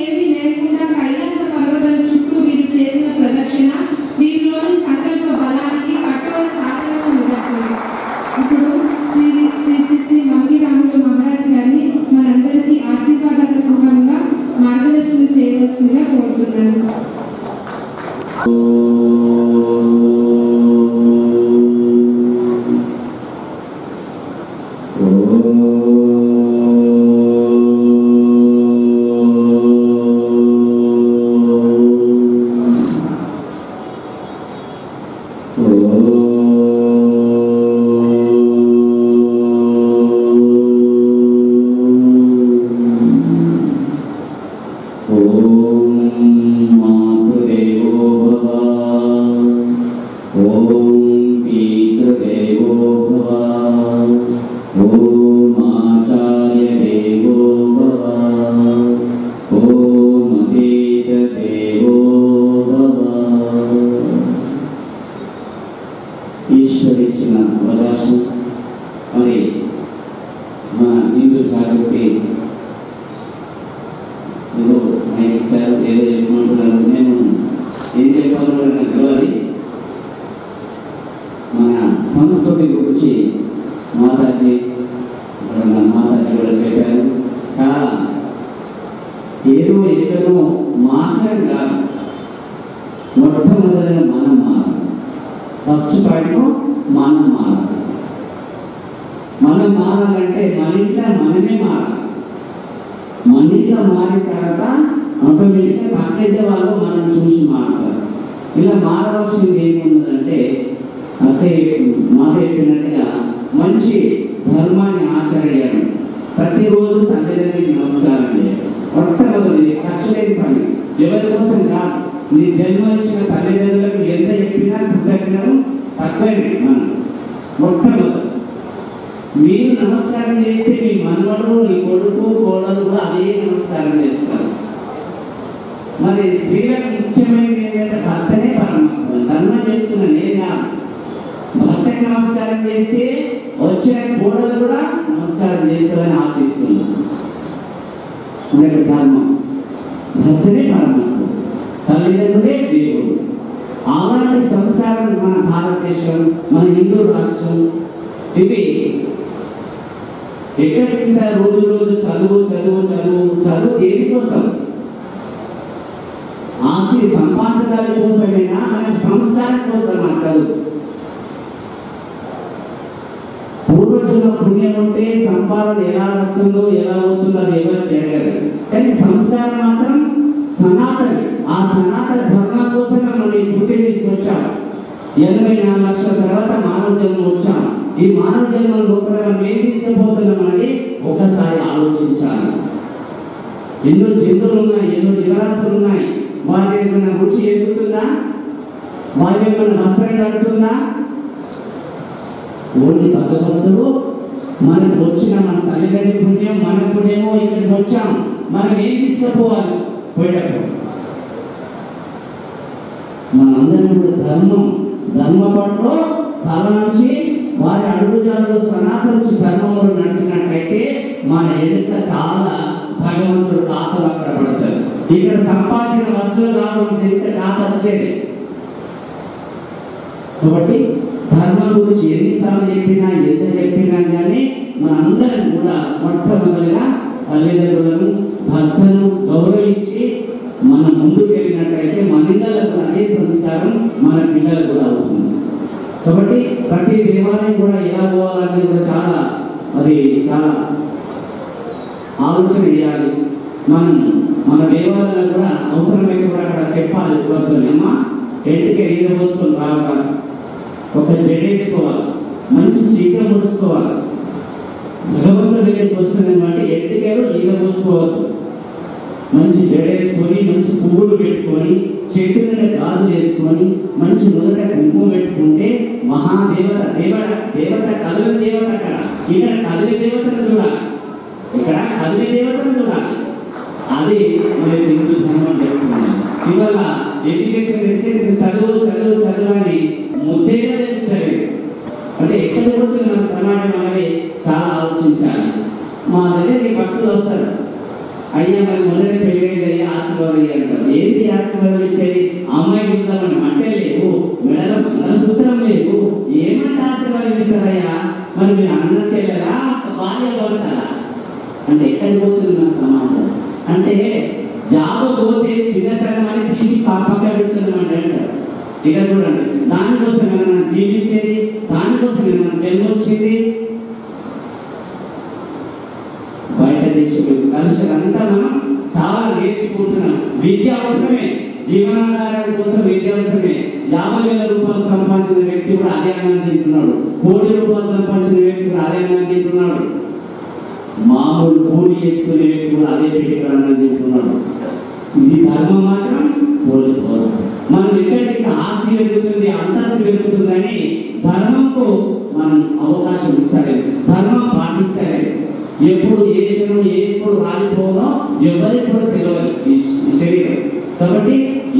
ఈశ్వరించిన అవకాశం మరి మన హిందూ జాగృతి ఏదో ఇచ్చారు, ఏదో చెప్పమంటున్నారు. నేను ఏం చెప్పాలో నాకు తెలియాలి. మన సంస్కృతి గురించి మాతాజీ మాతాజీ కూడా చెప్పారు. చాలా ఏదో ఎక్కడో మాట్లాడి కాదు, మొట్టమొదటిగా మనం మారాలి. ఫస్ట్ పాయింట్ మనం మారాలి. మనం మారాలంటే మన ఇంట్లో మనమే మారాలి. మన ఇంట్లో మారిన తర్వాత ఆటోమేటిక్గా పక్కింటి వాళ్ళు మనం చూసి మారుతారు. ఇలా మారవలసింది ఏమున్నదంటే మాట చెప్పినట్టుగా మంచి ధర్మాన్ని ఆచరించడం, ప్రతిరోజు తల్లిదండ్రులకి నమస్కారం చేయాలి. మొట్టమొదటి ఖర్చు లేని పని, ఎవరి కోసం కాదు. నీ జన్మనిచ్చిన తల్లిదండ్రులకు ఎంత చెప్పినా కృతజ్ఞతలు తక్కువే. మనం మొట్టమొదటి మీరు నమస్కారం చేస్తే మీ మనవడు, నీ కొడుకు, కోడలు కూడా అదే నమస్కారం చేస్తారు. మరి స్త్రీలకు ముఖ్యమైనది ఏంటంటే భర్తనే పరమాత్మ. ధర్మం చెప్తున్నా నేను. భర్తకి నమస్కారం చేస్తే వచ్చిన కోడలు కూడా నమస్కారం చేస్తారని ఆశిస్తున్నాను. ధర్మం భర్తనే పరమాత్మ, తల్లిదండ్రులే దేవుడు. అలాంటి సంస్కారం మన భారతదేశం, మన హిందూ రాష్ట్రం ఇవి ఎక్కడికింత రోజు రోజు చదువు చదువు చదువు చదువు దేనికోసం? ఆస్తి సంపాదించడానికి కోసమేనా, మన సంస్కారం కోసం ఆ చదువు? పూర్వజన్మ పుణ్యం ఉంటే సంపాదన ఎలా వస్తుందో ఎలా అవుతుందో అది ఎవరు తెలియదు. కానీ సంస్కారం మాత్రం సనాతని. ఆ సనాతన ధర్మం కోసమే మనం ఈ పుట్టినకి వచ్చాం. 84 లక్షల తర్వాత మానవ జన్మ వచ్చాం. ఈ మానవ జన్మ లోపల మనం ఏం తీసుకుపోతున్నామని ఒకసారి ఆలోచించాలి. ఎన్నో జంతువులు ఉన్నాయి, ఎన్నో జీవరాశులు ఉన్నాయి. వాటి ఏమైనా రుచి ఎదుగుతుందా? వాటి ఏమైనా వస్త్రం కడుతుందా? ఓన్లీ భగవంతుడు మనకు వచ్చిన మన తల్లిదండ్రి పుణ్యం, మన పుణ్యమో ఇక్కడికి వచ్చాం. మనం ఏం తీసుకుపోవాలి? పోయేటప్పుడు మనందరం కూడా ధర్మ పట్ల తల నుంచి వారి అడుగుజాడలు సనాతన ధర్మంలో నడిచినట్లయితే మన ఎదుట చాలా భగవంతుడు ఖాతాలు అక్కడ పడతారు. ఇక్కడ సంపాదించిన వస్తువులు రావడం తెలిస్తే ఖాతా వచ్చేది. కాబట్టి ధర్మం గురించి ఎన్నిసార్లు చెప్పినా ఎంత చెప్పినా కానీ మనందరం కూడా మొట్టమొదటిగా తల్లిదండ్రులను, భర్తను గౌరవించి మనం ముందుకు వెళ్ళినట్లయితే మన పిల్లలకు అదే సంస్కారం మన పిల్లలకు కూడా అవుతుంది. కాబట్టి ప్రతి దేవాలయం కూడా ఎలా పోవాలనేది కూడా చాలా ఆలోచన చేయాలి. మన దేవాలయాలు కూడా అవసరమైతే కూడా అక్కడ చెప్పాలి. అమ్మా ఇంటికి ఈర పోసుకొని రావాలి, ఒక జడేసుకోవాలి, మంచి చీక ముడుచుకోవాలి. భగవంతుడి దగ్గరికి వస్తుందని బట్టి ఎట్టికేలో ఈర పోసుకోవద్దు. మంచి జడేసుకొని, మంచి పువ్వులు పెట్టుకొని, చెట్టు మీద గాజు వేసుకొని, మంచి మొదట కుంకుమ పెట్టుకుంటే మహాదేవత దేవత కదిలి దేవత. ఇక్కడ కదిలి దేవతను చూడాలి, ఇక్కడ కదిలి దేవతను చూడాలి. అది మరి హిందూ ధర్మం చెప్తున్నాను. ఇవాళ ఎడ్యుకేషన్ చదువు అని ముద్దేగా తెలుస్తుంది. అంటే ఎక్కడ జరుగుతుంది మన సమాజం అనేది చాలా ఆలోచించాలి. మా దగ్గరికి భక్తులు వస్తారు, అయ్యా మరి మొదటి పెళ్ళి ఆశీర్వాదం అంటారు. ఏంటి ఆశీర్వాదం ఇచ్చేది? అమ్మాయి ఉందామని అంటే లేవు, మెడల సూత్రం లేవు, ఏమంటే ఆశీర్వాదం ఇస్తారయ్యా? మరి మీరు అన్నం చేయలేరా, భార్య పడతారా? అంటే ఎక్కడికి పోతుంది మన సమాజం? అంటే జాబ్ పోతే చిన్నతనం అని ఇక్కడ చూడండి, దానికోసం మనం జీవించేది, దానికోసం మనం జన్మొచ్చింది. బయట దేశంలో కలుషకంతా మనం చాలా నేర్చుకుంటున్నాం. విద్య అవసరమే, జీవనాధారం కోసం విద్య అవసరమే. 50,000 రూపాయలు సంపాదించిన వ్యక్తి కూడా అదే అన్నం తింటున్నాడు. 1 కోటి రూపాయలు సంపాదించిన వ్యక్తి కూడా అదే అన్నం తింటున్నాడు. మామూలు కూలి చేసుకునే వ్యక్తి కూడా అదే పెట్టి అన్నం తింటున్నాడు. ఇది ధర్మం మాత్రం కోల్పోదు. మనం ఎక్కడికి ఆస్తి పెరుగుతుంది, అంతస్తు పెరుగుతుందని ధర్మంకు మనం అవకాశం ఇస్తలేదు, ధర్మం పాటిస్తలేదు. ఎప్పుడు ఏ శరీరం ఎప్పుడు రాలిపోనో ఎవరికి కూడా తెలియదు ఈ శరీరం. కాబట్టి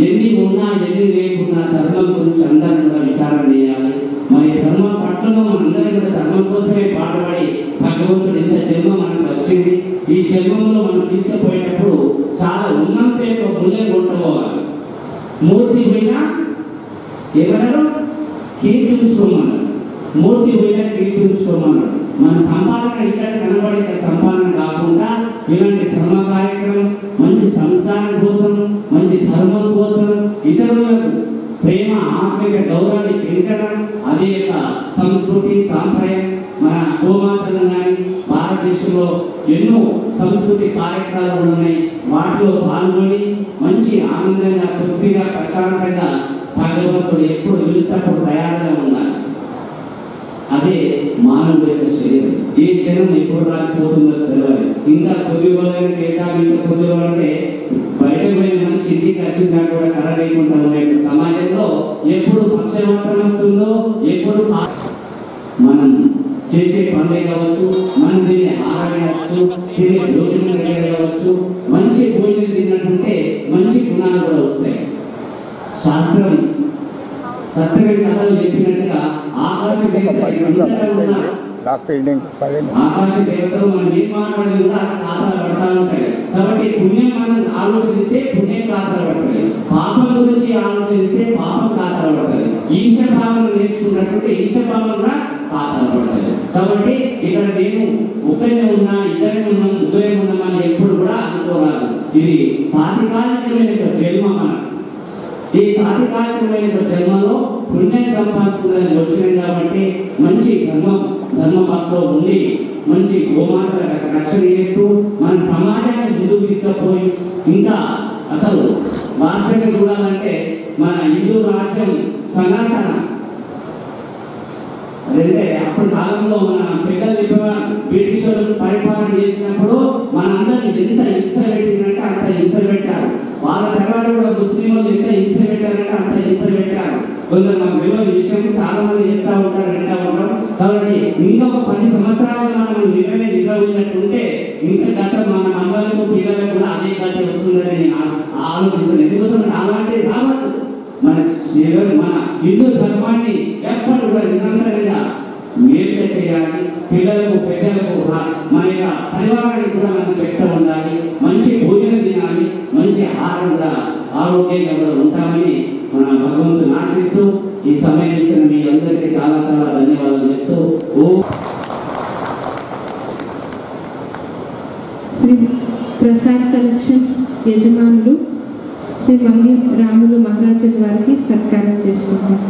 ఎన్ని ఉన్నా ఎన్ని లేకున్నా ధర్మం గురించి అందరం కూడా విచారణ చేయాలి. మరి ధర్మం పట్లలో మనందరం కూడా ధర్మం కోసమే పాటుపడి భగవంతుడు ఇంత జన్మ మనకు వచ్చింది. ఈ జన్మంలో మనం తీసుకుపోయేటప్పుడు చాలా ఉన్నంత ఒక మూల్యం కొట్టుకోవాలి. మూర్తి పోయినా ఎవరో కీర్తించుకోమన్నారు, మూర్తి పోయినా కీర్తించుకోమన్నారు. మన సంపాదన ఇక్కడ కనబడే సంపాదన కాకుండా ఇలాంటి ధర్మ కార్యక్రమం, మంచి సంస్కారం కోసం, మంచి ధర్మం కోసం, ఇతరులకు ప్రేమ ఆత్మిక గౌరవాన్ని పెంచడం, అదే యొక్క సంస్కృతి సాంప్రదాయం. మన గోమాతలు కానీ భారతదేశంలో ఎన్నో సంస్కృతి కార్యక్రమాలు ఉన్నాయి. వాటిలో పాల్గొని మంచి ఆనందంగా, తృప్తిగా, ప్రశాంతంగా భగవంతుడు ఎప్పుడు పిలుస్తప్పుడు తయారుగా ఉండాలి. అదే మానవుడి యొక్క శరీరం. ఈ శరీరం ఎప్పుడు రాకపోతుందో తెలియాలి. ఇంకా కొద్ది రోజులైన కేటాలు, ఇంకా కొద్ది రోజులంటే బయటకు పోయిన మనిషి ఇంటికి వచ్చిందా కూడా కర లేకుండా ఉన్న సమాజంలో ఎప్పుడు పక్షవాతం వస్తుందో, ఎప్పుడు మనం చేసే పనులే కావచ్చు, మనం తినే ఆహారం కావచ్చు, తినే భోజనం కావచ్చు, మంచి భోజనం తిన్నట్టుంటే మంచి గుణాలు కూడా వస్తాయి. శాస్త్రం సత్యమైన కథలు చెప్పినట్టుగా ఆకాశ దేవతలు మనం ఏం మాట్లాడి కూడా ఖాతాలు పడతా ఉంటాయి. కాబట్టి పుణ్యం మనం ఆలోచిస్తే పుణ్యం ఖాతాలు పడతాయి, పాపం గురించి ఆలోచిస్తే పాపం ఖాతాలు పడతాయి. ఈశ భావన నేర్చుకున్నటువంటి ఈశ భావన కూడా ఖాతాలు పడతాయి. కాబట్టి ఇక్కడ నేను ఒకరే ఉన్నా, ఇద్దరే ఉన్నా, ముగ్గురే ఉన్నామని ఎప్పుడు కూడా అనుకోరాదు. ఇది తాత్కాలికమైన జన్మ. మనం ఈ తాత్కాలికమైన జన్మలో పుణ్యం సంపాదించుకున్నది వచ్చినాయి కాబట్టి మంచి ధర్మ పక్కలో ఉండి మంచి గోమాత రక్షణ చేస్తూ మన సమాజాన్ని ముందుకు తీసుకుపోయి ఇంకా అసలు వాస్తవంగా చూడాలంటే మన హిందూ రాజ్యం సనాతన అంటే అప్పటి కాలంలో మన పెద్దలు చెప్పేవారు, బ్రిటిష్ వాళ్ళు పరిపాలన చేసినప్పుడు మనందరినీ ఎంత హింస పెట్టిందంటే అంత హింస పెట్టారు. వాళ్ళ తర్వాత కూడా ముస్లిం వాళ్ళు ఎంత హింస పెట్టారంటే అంత హింస పెట్టారు. కొందరు మాకు తెలియని విషయం చాలా మంది చెప్తా ఉంటారు, వింటా ఉంటారు. కాబట్టి ఇంకొక 10 సంవత్సరాలు మనం నిర్వహించినట్టుంటే ఇంకా గత మన అమ్మలకు పిల్లలకు కూడా అదే గత వస్తుందని ఆలోచిస్తున్నాను. ఎందుకోసం అలాంటివి రావచ్చు. మన హిందూ ధర్మాన్ని ఎప్పుడు కూడా నిరంతరంగా మేలుగా చేయాలి. పిల్లలకు పెద్దలకు మన యొక్క పరివారానికి కూడా మనం చెప్తూ ఉండాలి. మంచి భోజనం తినాలి, మంచి ఆహారం కూడా ఆరోగ్యంగా కూడా ఉంటామని మన భగవంతుని ఆశిస్తూ ఈ సమయం ఇచ్చిన మీ అందరికీ చాలా చాలా ధన్యవాదాలు చెప్తూ శ్రీ ప్రసాద్ కలెక్షన్స్ యజమానులు శ్రీ వంగి రాములు మహారాజు వారికి సత్కారం చేసుకుంటారు.